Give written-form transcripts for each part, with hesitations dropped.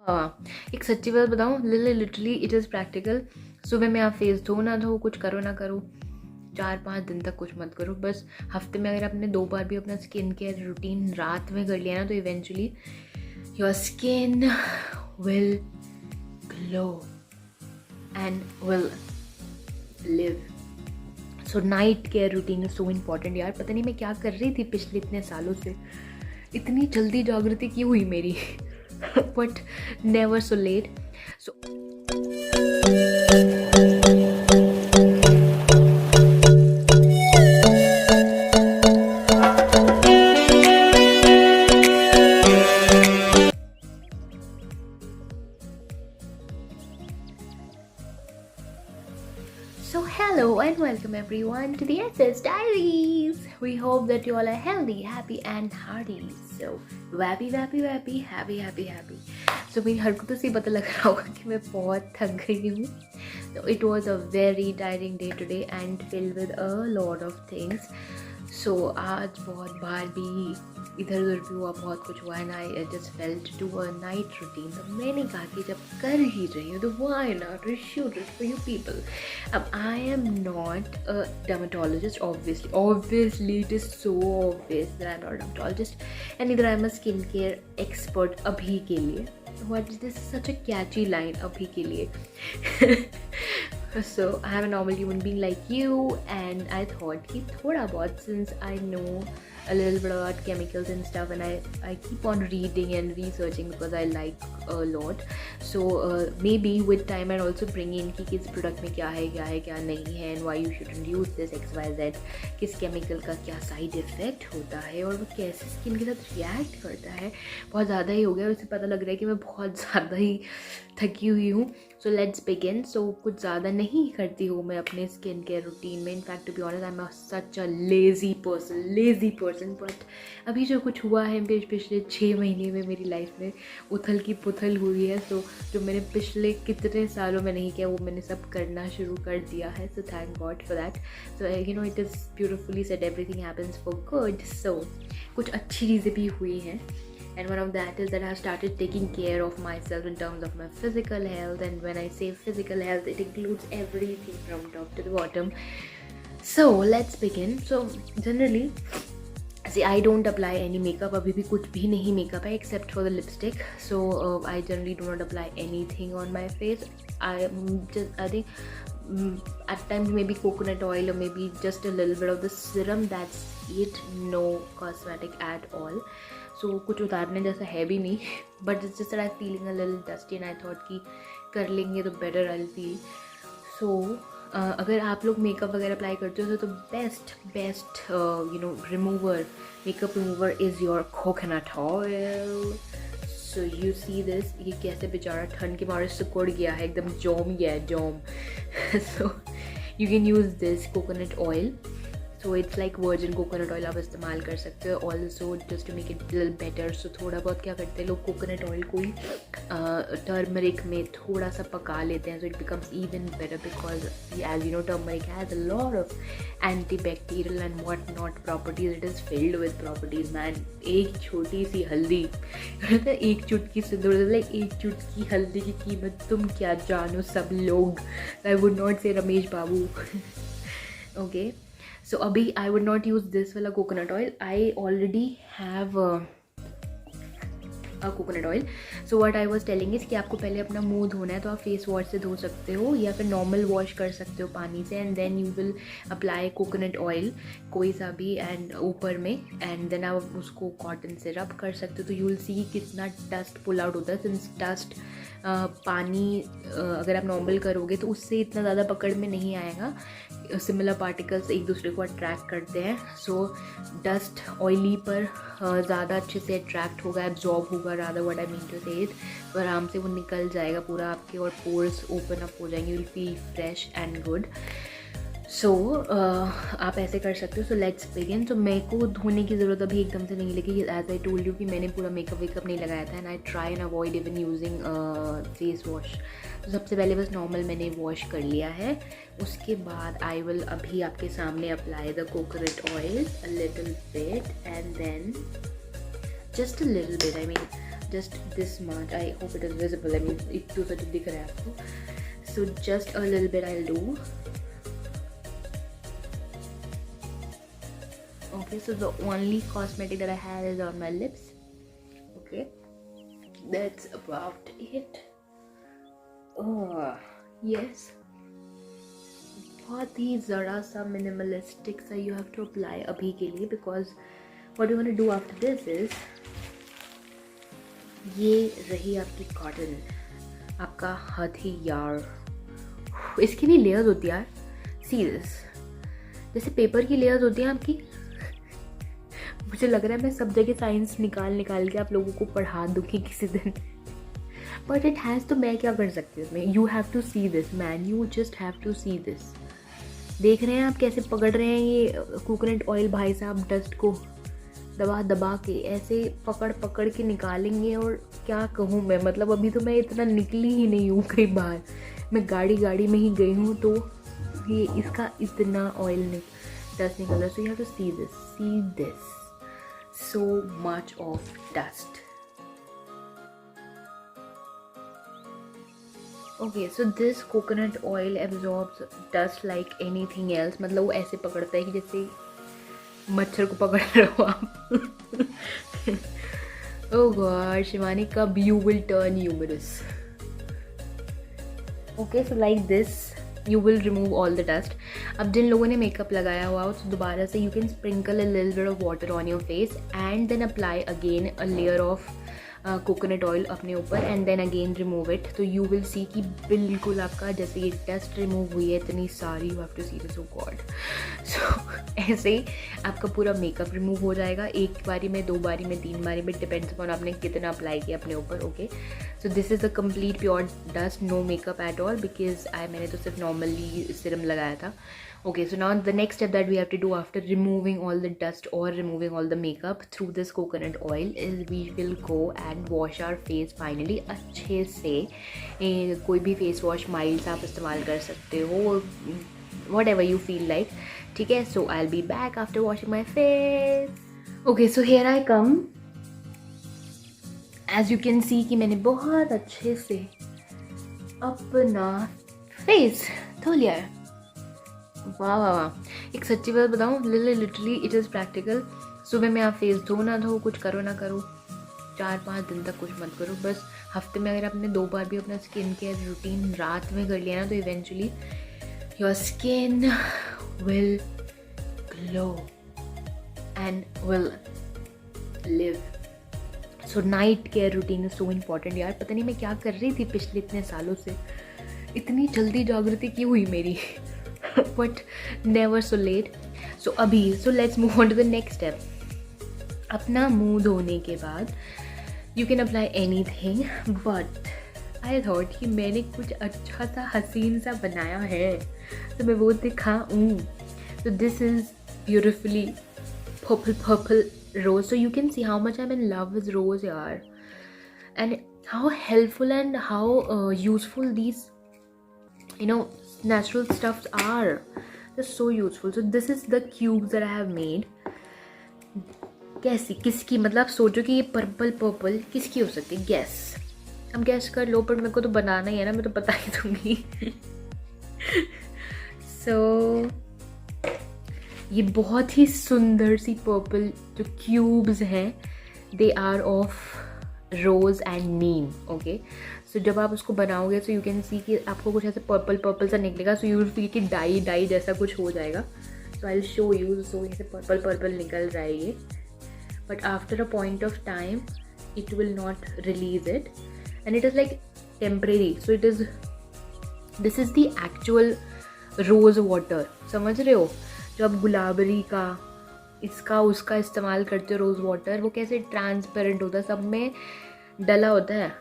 हाँ, एक सच्ची बात बताऊँ, लिटरली इट इज़ प्रैक्टिकल। सुबह में आप फेस धो ना धो, कुछ करो ना करो, 4-5 दिन तक कुछ मत करो, बस हफ्ते में अगर आपने 2 बार भी अपना स्किन केयर रूटीन रात में कर लिया ना, तो eventually your skin will glow and will live. So night care routine is so important यार। पता नहीं मैं क्या कर रही थी पिछले इतने सालों से, इतनी जल्दी जागृति क्यों हुई मेरी but never so let. So hello and welcome everyone to the SS Diaries. We hope that you all are healthy, happy and hearty. So happy. So मेरी हरकतों से पता लग रहा होगा कि मैं बहुत थक गई हूँ. So it was a very tiring day today and filled with a lot of things. So आज बहुत बार भी इधर उधर भी हुआ, बहुत कुछ हुआ, and I just felt to a night routine. तो मैंने कहा कि जब कर ही रही हूँ तो why not shoot it for you people. अब I am not a dermatologist, obviously it is so obvious that I am not a dermatologist, and neither I am a skin care expert अभी के लिए. What is this such a catchy line, अभी के लिए. So I am a normal human being like you, and I thought कि थोड़ा बहुत, since I know a little bit about chemicals and stuff, and I keep on reading and researching because I like a lot. So maybe with time I'll also bring in कि किस product में क्या है क्या नहीं है, and why you shouldn't use this XYZ, किस chemical का क्या side effect होता है और वो कैसे skin के साथ react करता है. बहुत ज़्यादा ही हो गया, उससे पता लग रहा है कि मैं बहुत ज़्यादा ही थकी हुई हूँ. सो लेट्स बिगिन. सो कुछ ज़्यादा नहीं करती हूँ मैं अपने स्किन केयर रूटीन में. In fact to be honest I am such a lazy person. But अभी जो कुछ हुआ है पिछले 6 महीने में मेरी लाइफ में उथल की पुथल हुई है. सो जो मैंने पिछले कितने सालों में नहीं किया वो मैंने सब करना शुरू कर दिया है. So thank God for that. So you know it is beautifully said, everything happens for good. So कुछ अच्छी चीज़ें भी हुई हैं. And one of that is that I have started taking care of myself in terms of my physical health. And when I say physical health, it includes everything from top to the bottom. So let's begin. So generally, see, I don't apply any makeup. अभी भी कुछ भी नहीं makeup है except for the lipstick. So I generally do not apply anything on my face. I think at times maybe coconut oil or maybe just a little bit of the serum. That's it. No cosmetic at all. सो कुछ उतारने जैसा है भी नहीं, but it's just I feeling a little dusty and I thought कि कर लेंगे तो बेटर आई फील. सो अगर आप लोग मेकअप वगैरह अप्लाई करते हो तो best you know remover, makeup remover is your coconut oil. So you see this, ये कैसे बेचारा ठंड के मारे सिकुड़ गया है, एकदम जम गया है जम. So you can use this coconut oil. So it's like virgin coconut oil आप इस्तेमाल कर सकते हो. Also just to make it little better. So थोड़ा बहुत क्या करते हैं लोग, कोकोनट ऑयल को ही टर्मरिक में थोड़ा सा पका लेते हैं. So it becomes even better because as you know turmeric has a lot of anti bacterial and what not properties. It is filled with properties man. एक छोटी सी हल्दी, एक चुटकी सिंदूर, लाइक एक चुटकी हल्दी की कीमत तुम क्या जानो सब लोग. आई वुड नॉट से रमेश बाबू. Okay. So abhi I would not use this wala coconut oil. I already have a coconut oil. So what I was telling is कि आपको पहले अपना मुंह धोना है तो आप फेस वॉश से धो सकते हो या फिर नॉर्मल वॉश कर सकते हो पानी से. And then you will apply coconut oil कोई सा भी एंड ऊपर में, एंड देन आप उसको कॉटन से रब कर सकते हो. तो यू विल सी कितना डस्ट पुल आउट होता है. सिंस डस्ट पानी अगर आप नॉर्मल करोगे तो उससे इतना ज़्यादा पकड़ में नहीं आएगा. सिमिलर पार्टिकल्स एक दूसरे को अट्रैक्ट करते हैं. सो डस्ट ऑयली पर ज़्यादा अच्छे से अट्रैक्ट होगा, एब्जॉर्ब होगा, rather what I mean to say it. तो आराम से वो निकल जाएगा पूरा आपके और पोर्स ओपन अप हो जाएंगे. You will feel fresh and good. So आप ऐसे कर सकते हो. So let's begin. तो मेरे को धोने की ज़रूरत अभी एकदम से नहीं लगी. एज आई टोल्ड यू कि मैंने पूरा मेकअप वेकअप नहीं लगाया था. And I try and avoid even using face wash. तो सबसे पहले बस नॉर्मल मैंने वॉश कर लिया है. उसके बाद आई विल अभी आपके सामने apply the coconut oil a little bit and then just a little bit, I mean just this much. I hope it is visible. I mean, इतना सा तो दिख रहा है आपको. So just a little bit I'll do. Okay, so the only cosmetic that I have is on my lips. Okay, that's about it. Oh yes, बहुत ही ज़रा सा मिनिमलिस्टिक सा you have to apply अभी के लिए, because what you want to do after this is, ये रही आपकी कॉटन, आपका हथियार. इसकी भी लेयर्स होती है यार. सी दिस, जैसे पेपर की लेयर्स होती हैं आपकी. मुझे लग रहा है मैं सब जगह साइंस निकाल के आप लोगों को पढ़ा दूँगी किसी दिन. बट इट हैज़, तो मैं क्या कर सकती हूँ उसमें. You have to see this man, you just have to see this. देख रहे हैं आप कैसे पकड़ रहे हैं ये कोकोनट ऑयल भाई साहब. डस्ट को दबा दबा के ऐसे पकड़ के निकालेंगे. और क्या कहूँ मैं, मतलब अभी तो मैं इतना निकली ही नहीं हूँ कई बार. मैं गाड़ी में ही गई हूँ तो ये इसका इतना ऑयल डस्ट निकल रहा है. So you have to see this. So much of dust. Okay, so this coconut oil absorbs dust like anything else. मतलब वो ऐसे पकड़ता है कि जैसे मच्छर को पकड़ रहे हो आप. Oh God, शिवानी, कब you will turn humorous. Okay, so like this you will remove all the dust. अब जिन लोगों ने मेकअप लगाया हुआ हो तो दोबारा से you can sprinkle a little bit of water on your face and then apply again a layer of coconut oil अपने ऊपर and then again remove it. तो you will see कि बिल्कुल आपका जैसे ये डस्ट रिमूव हुई है इतनी सारी. You have to see this, oh God. So ऐसे ही आपका पूरा मेकअप रिमूव हो जाएगा. एक बारी में, 2 बारी में, 3 बारी में, डिपेंड्स अपॉन आपने कितना अप्लाई किया अपने ऊपर. Okay, so this is the complete pure dust, no makeup at all, because मैंने तो सिर्फ नॉर्मली सिरम लगाया था. Okay, so now the next step that we have to do after removing all the dust or removing all the makeup through this coconut oil is we will go and wash our face finally अच्छे से. कोई भी face wash mild आप इस्तेमाल कर सकते हो, whatever you feel like. ठीक है, so I'll be back after washing my face. Okay, so here I come. As you can see कि मैंने बहुत अच्छे से अपना फेस धो लिया है. वाह वाह वाह. एक सच्ची बात बताऊँ, लिटरली इट इज़ प्रैक्टिकल. सुबह में आप फेस धो ना धो, कुछ करो ना करो, 4-5 दिन तक कुछ मत करो. बस हफ्ते में अगर आपने 2 बार भी अपना स्किन केयर रूटीन रात में कर लिया ना, तो eventually your skin will glow and will live. So night care routine is so important यार. पता नहीं मैं क्या कर रही थी पिछले इतने सालों से, इतनी जल्दी जागृति क्यों हुई मेरी. But never so late. So अभी, so let's move on to the next step. अपना मुंह धोने के बाद you can apply anything, but I thought कि मैंने कुछ अच्छा सा हसीन सा बनाया है तो मैं वो दिखाऊँ. So this is beautifully purple rose. So you can see how much I'm in love with rose yaar, and how helpful and how useful these natural stuffs are. They're so useful. So this is the cubes that I have made. कैसी, किसकी, मतलब सोचो कि ये purple किसकी हो सकती है. गैस, अब गैस कर लो, पर मेरे को तो बनाना ही है ना, मैं तो बता ही दूंगी. So ये बहुत ही सुंदर सी पर्पल जो क्यूब्स हैं, they are of rose and neem. Okay, so जब आप उसको बनाओगे सो यू कैन सी कि आपको कुछ ऐसे पर्पल सा निकलेगा. सो यू विल फील कि डाई जैसा कुछ हो जाएगा. So I will show you. So ऐसे पर्पल निकल रहा है ये, but after a point of time it will not release it and it is like temporary. So it is, this is the actual rose water. समझ रहे हो, जो आप गुलाबरी का इसका उसका इस्तेमाल करते हो रोज़ वाटर, वो कैसे ट्रांसपेरेंट होता है, सब में डला होता है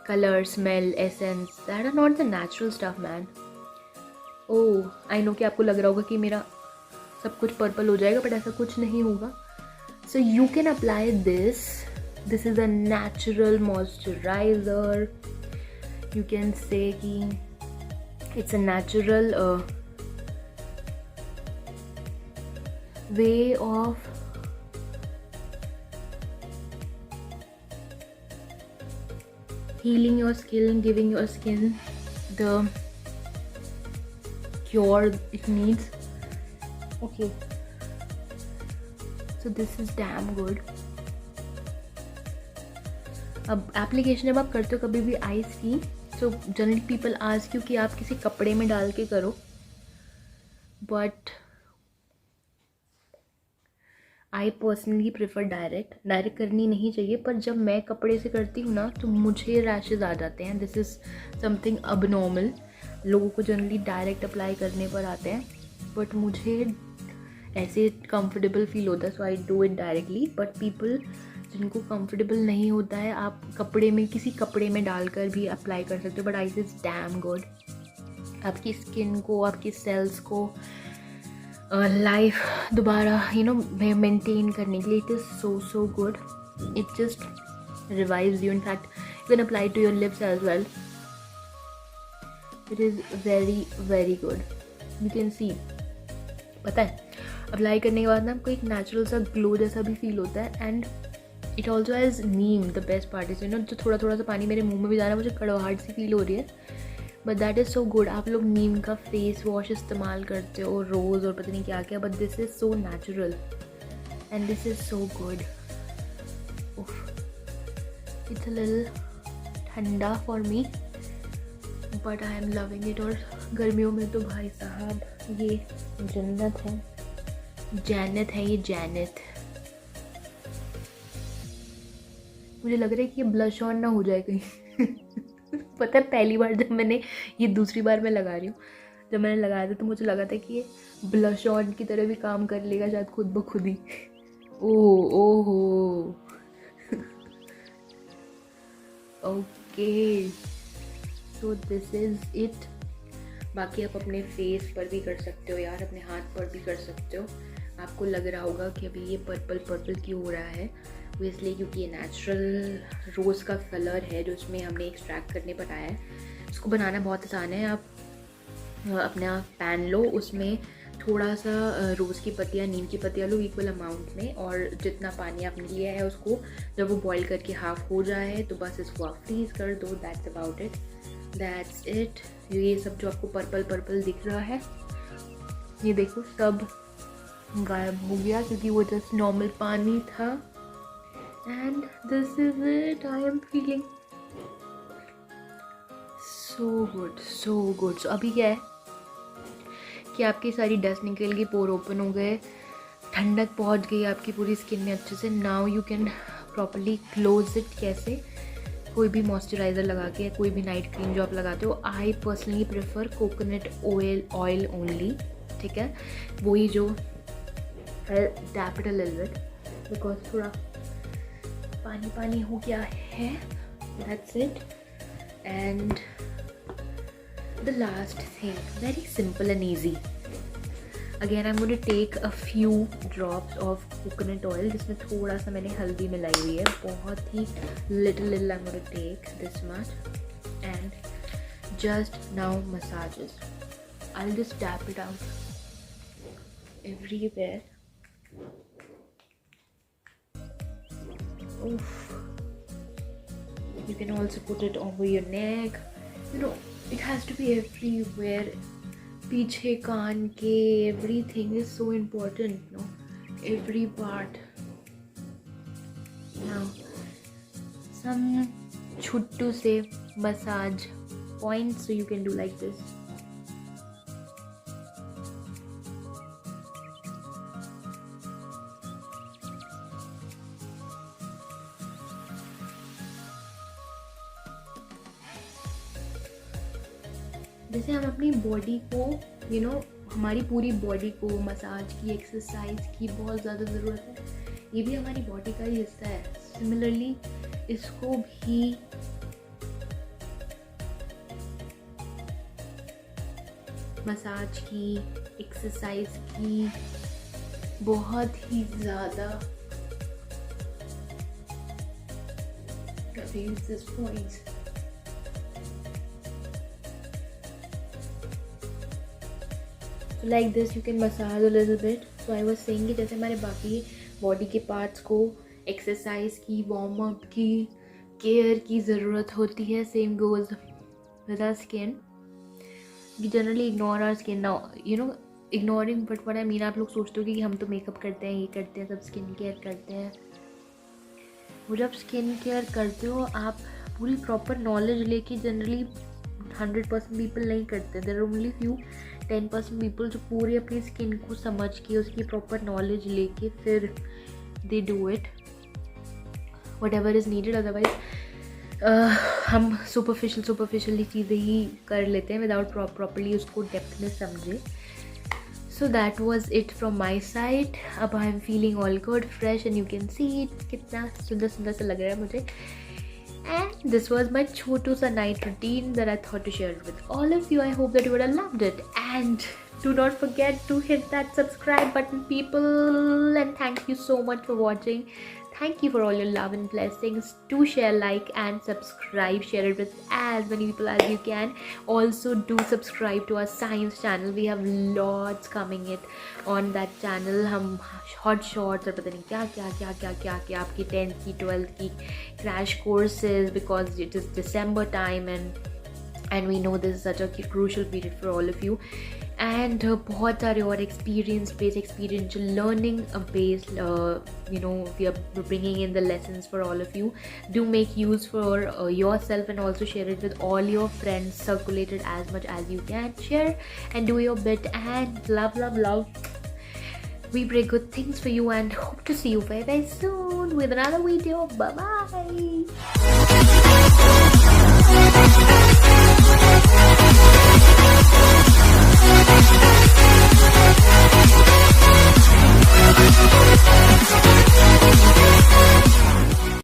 colour, smell, essence. That are not the natural stuff man. Oh, I know कि आपको लग रहा होगा कि मेरा सब कुछ पर्पल हो जाएगा, बट ऐसा कुछ नहीं होगा. So you can apply this. This is a natural moisturiser. You can say कि it's a natural way of healing your skin and giving your skin the cure it needs. Okay, so this is damn good. अब application जब आप करते हो कभी भी ice की, so generally people ask you कि आप किसी कपड़े में डाल के करो, but I personally prefer direct करनी नहीं चाहिए, पर जब मैं कपड़े से करती हूँ ना तो मुझे रैशेज आ जाते हैं. दिस इज़ समथिंग अब नॉर्मल. लोगों को जनरली डायरेक्ट अप्लाई करने पर आते हैं, बट मुझे ऐसे कंफर्टेबल फील होता है, so I do it directly. But people जिनको कंफर्टेबल नहीं होता है, आप कपड़े में किसी कपड़े में डालकर भी अप्लाई कर सकते हो. But ice is damn good. आपकी स्किन को, आपकी सेल्स को लाइफ दोबारा मेंटेन करने के लिए it is so good. It just revives you. In fact you can apply to your lips as well. It is very very good. You can see, पता है अप्लाई करने के बाद ना आपको एक नेचुरल सा ग्लो जैसा भी फील होता है. And it also has Neem. The best part is जो थोड़ा सा पानी मेरे मुंह में भी जा रहा है, मुझे कड़वाहट सी फील हो रही है, but that is so good. आप लोग नीम का फेस वॉश इस्तेमाल करते हो, रोज़ और पता नहीं क्या क्या, but this is so natural and this is so good. It's a little ठंडा for me, but I am loving it. और गर्मियों में तो भाई साहब ये जन्नत है, जन्नत है ये, जन्नत. मुझे लग रहा है कि ये ब्लश ऑन ना हो जाए कहीं. पता है पहली बार जब मैंने, ये दूसरी बार मैं लगा रही हूँ, जब मैंने लगाया था तो मुझे लगा था कि ये ब्लश ऑन की तरह भी काम कर लेगा शायद खुद ब खुद ही. ओहो okay, so this is it. बाकी आप अपने फेस पर भी कर सकते हो यार, अपने हाथ पर भी कर सकते हो. आपको लग रहा होगा कि अभी ये पर्पल क्यों हो रहा है, वो इसलिए क्योंकि ये नेचुरल रोज़ का कलर है जो इसमें हमने एक्सट्रैक्ट करने पर आया है. इसको बनाना बहुत आसान है. आप अपना पैन लो, उसमें थोड़ा सा रोज़ की पत्तियाँ, नीम की पत्तियाँ लो इक्वल अमाउंट में, और जितना पानी आपने लिया है उसको जब वो बॉईल करके हाफ़ हो जाए तो बस इसको आप फ्रीज़ कर दो. That's about it, that's it. ये सब जो आपको पर्पल दिख रहा है, ये देखो सब गायब हो गया क्योंकि वो जस्ट नॉर्मल पानी था. And this is it. I am feeling so good, so good. So अभी क्या है कि आपकी सारी डस्ट निकल गई, पोर ओपन हो गए, ठंडक पहुंच गई आपकी पूरी स्किन में अच्छे से. Now you can properly close it. कैसे? कोई भी मॉइस्चराइज़र लगा के, कोई भी नाइट क्रीम जो आप लगाते हो. I personally prefer coconut oil only. ठीक है, वही जो tap it a little bit because थोड़ा पानी हो गया है. That's it. And the last thing, very simple and easy. Again I am going to take a few drops of coconut oil, जिसमें थोड़ा सा मैंने हल्दी मिलाई हुई है, बहुत ही little. I am going to take this much and just now massages. I will just tap it out everywhere. Oof. You can also put it over your neck. It has to be everywhere. पीछे कान के, everything is so important, no? Every part. Now, some chuttu se massage points, so you can do like this. जैसे हम अपनी body को हमारी पूरी body को massage की, एक्सरसाइज की बहुत ज़्यादा ज़रूरत है. ये भी हमारी बॉडी का ही हिस्सा है. सिमिलरली इसको भी मसाज की, एक्सरसाइज की बहुत ही ज़्यादा points. So like this you can massage a little bit. So I was saying कि जैसे हमारे बाकी बॉडी के पार्ट्स को एक्सरसाइज की, वार्म अप की, केयर की ज़रूरत होती है. Same goes with our skin. We generally ignore our skin now, ignoring, but what I mean, आप लोग सोचते हो कि हम तो मेकअप करते हैं, ये करते हैं, सब स्किन केयर करते हैं. वो जब स्किन केयर करते हो आप पूरी प्रॉपर नॉलेज लेके, जनरली 100% पीपल नहीं करते. There are only few 10% people जो पूरी अपनी स्किन को समझ के, उसकी प्रॉपर नॉलेज लेके फिर they do it what ever is needed. Otherwise हम सुपरफिशियली चीज़ें ही कर लेते हैं विदाउट प्रॉपरली उसको डेप्थ में समझे. So that was it from my side. अब I am feeling all good, fresh, and you can see it कितना सुंदर सा लग रहा है मुझे. And this was my छोटू सा night routine that I thought to share with all of you. I hope that you would have loved it. And do not forget to hit that subscribe button, people. And thank you so much for watching. Thank you for all your love and blessings. Do share, like, and subscribe. Share it with as many people as you can. Also, do subscribe to our science channel. We have lots coming it on that channel. हम hot shots और पता नहीं क्या आपकी 10th की 12th की crash courses, because it is December time and we know this is such a crucial period for all of you. And बहुत सारे और experiential learning based we are bringing in the lessons for all of you. Do make use for yourself and also share it with all your friends. Circulate it as much as you can. Share and do your bit, and love. We pray good things for you and hope to see you very, very soon with another video. Bye-bye.